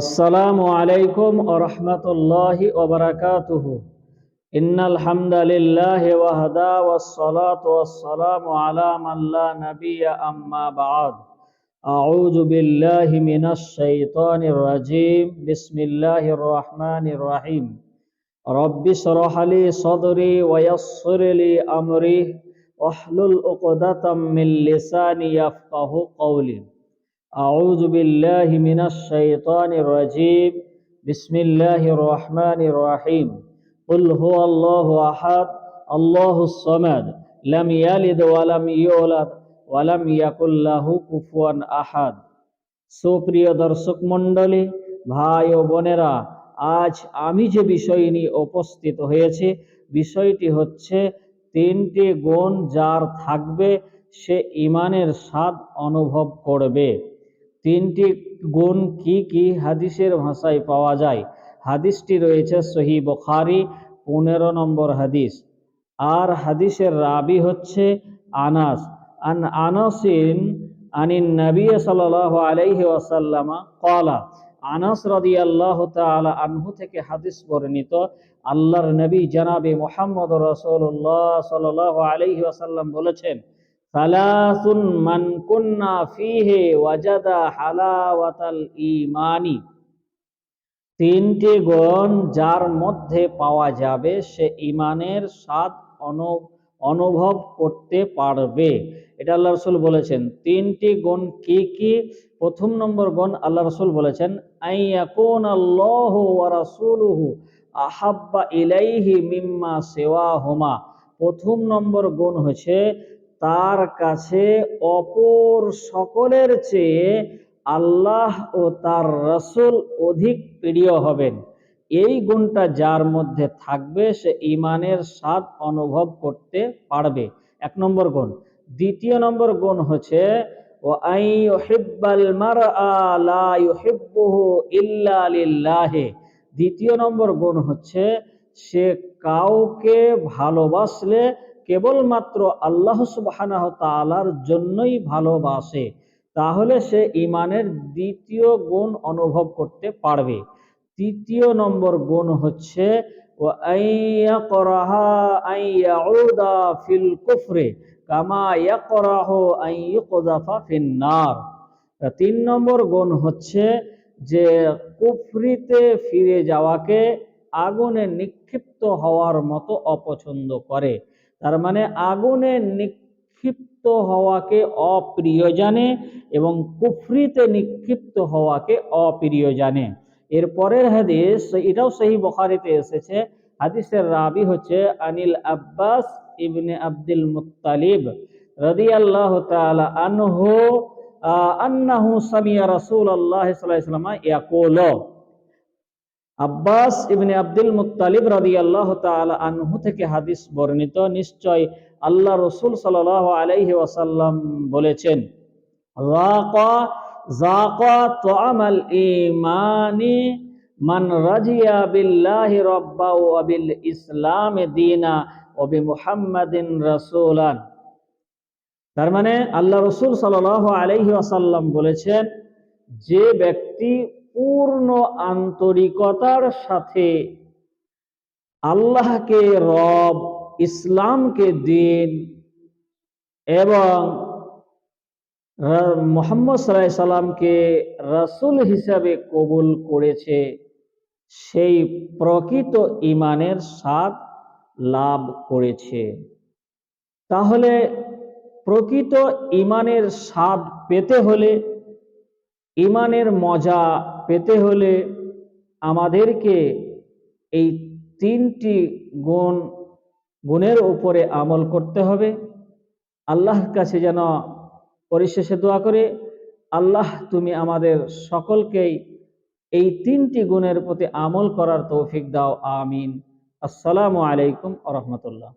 আসসালামু আলাইকুম ওয়া রাহমাতুল্লাহি ওয়া বারাকাতুহু। ইন্নাল হামদালিল্লাহি ওয়াহদা ওয়াসসালাতু ওয়াসসালামু আলা মান লা নাবিয়্যা আম্মা বা'দ। আউযু বিল্লাহি মিনাশ শাইতানির রাজীম। বিসমিল্লাহির রাহমানির রাহিম। রব্বি ইশরাহ লি সাদরি ওয়া ইয়াসসির লি আমরি ওয়াহলুল উকদাতাম মিন লিসানি ইয়াফকাহু কওলি। أعوذ بالله من الشيطان الرجيم. بسم الله الرحمن الرحيم. قل هو الله أحد الله الصمد لم يلد ولم يولد ولم يكن له كفوا أحد। সুপ্রিয় দর্শক মণ্ডলী, ভাই ও বোনেরা, আজ আমি যে বিষয় নিয়ে উপস্থিত হয়েছি, বিষয়টি হচ্ছে তিনটি গুণ যার থাকবে সে ঈমানের স্বাদ অনুভব করবে। তিনটি গুণ কি কি হাদিসের ভাষায় পাওয়া যায়। হাদিসটি রয়েছে সহিহ বুখারী 15 নম্বর হাদিস। আর হাদিসের রাবি হচ্ছে আনাস। আন আনাসিন আনিন নবী সাল্লাল্লাহু আলাইহি ওয়াসাল্লাম ক্বালা। আনাস রাদিয়াল্লাহু তাআলা আনহু থেকে হাদিস বর্ণিত, আল্লাহর নবী জনাবে মুহাম্মদ রাসূলুল্লাহ সাল্লাল্লাহু আলাইহি ওয়াসাল্লাম বলেছেন, সালাসুন মান কুন্না ফীহি ওয়াজাদা হালাওয়াতাল ঈমানি। তিনটি গুণ যার মধ্যে পাওয়া যাবে সে ঈমানের স্বাদ অনুভব করতে পারবে। এটা আল্লাহ রাসূল বলেছেন। তিনটি গুণ কি কি? প্রথম নম্বর গুণ আল্লাহ রাসূল বলেছেন, আইয়াকুনাল্লাহু ওয়া রাসূলুহু আহাব্বা ইলাইহি মিম্মা সিওয়াহুমা। প্রথম নম্বর গুণ হচ্ছে তার কাছে অপর সকলের চেয়ে আল্লাহ ও তার রাসূল অধিক প্রিয় হবেন। এই গুণটা যার মধ্যে থাকবে সে ঈমানের স্বাদ অনুভব করতে পারবে। এক নম্বর গুণ। দ্বিতীয় নম্বর গুণ হচ্ছে ওয়া আইয়ুহিব্বাল মারআ লা ইউহিব্বুহু ইল্লা লিল্লাহি। দ্বিতীয় নম্বর গুণ হচ্ছে সে কাউকে ভালোবাসলে কেবলমাত্র আল্লাহ সুবহানাহু তাআলার জন্যই ভালোবাসে, তাহলে সে ঈমানের দ্বিতীয় গুণ অনুভব করতে পারবে। তৃতীয় নম্বর গুণ হচ্ছে ওয়া আইয়াকরাহা আইয়াউদা ফিল কুফরি কামা ইয়াকরাহু আইয়ুকযাফা ফিন্নার। তিন নম্বর গুণ হচ্ছে যে কুফরিতে ফিরে যাওয়াকে আগুনে নিক্ষিপ্ত হওয়ার মতো অপছন্দ করে। তার মানে আগুনে নিক্ষিপ্ত হওয়াকে অপ্রিয় জানে এবং কুফরিতে নিক্ষিপ্ত হওয়াকে অপ্রিয় জানে। এর পরের হাদিস, এটাও সহিহ বুখারীতে এসেছে। হাদিসের রাবি হচ্ছে আনিল আব্বাস ইবনে আব্দুল মুত্তালিব রাদিয়াল্লাহু তাআলা আনহু আন্নাহু সামিয়া রাসূলুল্লাহ সাল্লাল্লাহু আলাইহি ওয়াসাল্লাম ইয়াকুলু। আব্বাস ইবনে আব্দুল মুত্তালিব রাদিয়াল্লাহু তাআলা আনহু থেকে হাদিস বর্ণিত, নিশ্চয় আল্লাহ রাসূল সাল্লাল্লাহু আলাইহি ওয়াসাল্লাম বলেছেন, যাকা তুআমাল ঈমানি মান রাজিয়া বিল্লাহি রাব্বা ওয়া বিল ইসলামি দীনা ওয়া বিমুহাম্মাদিন রাসূলান। তার মানে আল্লাহ রাসূল সাল্লাল্লাহু আলাইহি ওয়াসাল্লাম বলেছেন, যে ব্যক্তি পূর্ণ আন্তরিকতার সাথে আল্লাহকে রব, ইসলামকে দ্বীন এবং মুহাম্মদ সাল্লাল্লাহু আলাইহি সাল্লামকে রাসূল হিসাবে কবুল করেছে, সেই প্রকৃত ঈমানের স্বাদ লাভ করেছে। তাহলে প্রকৃত ঈমানের স্বাদ পেতে হলে, ঈমানের মজা পেতে হলে আমাদেরকে এই তিনটি গুণের উপরে আমল করতে হবে। আল্লাহর কাছে যেন পরিশেষে দোয়া করে, আল্লাহ তুমি আমাদের সকলকেই এই তিনটি গুণের প্রতি আমল করার তৌফিক দাও, আমিন। আসসালামু আলাইকুম ওয়া রাহমাতুল্লাহ।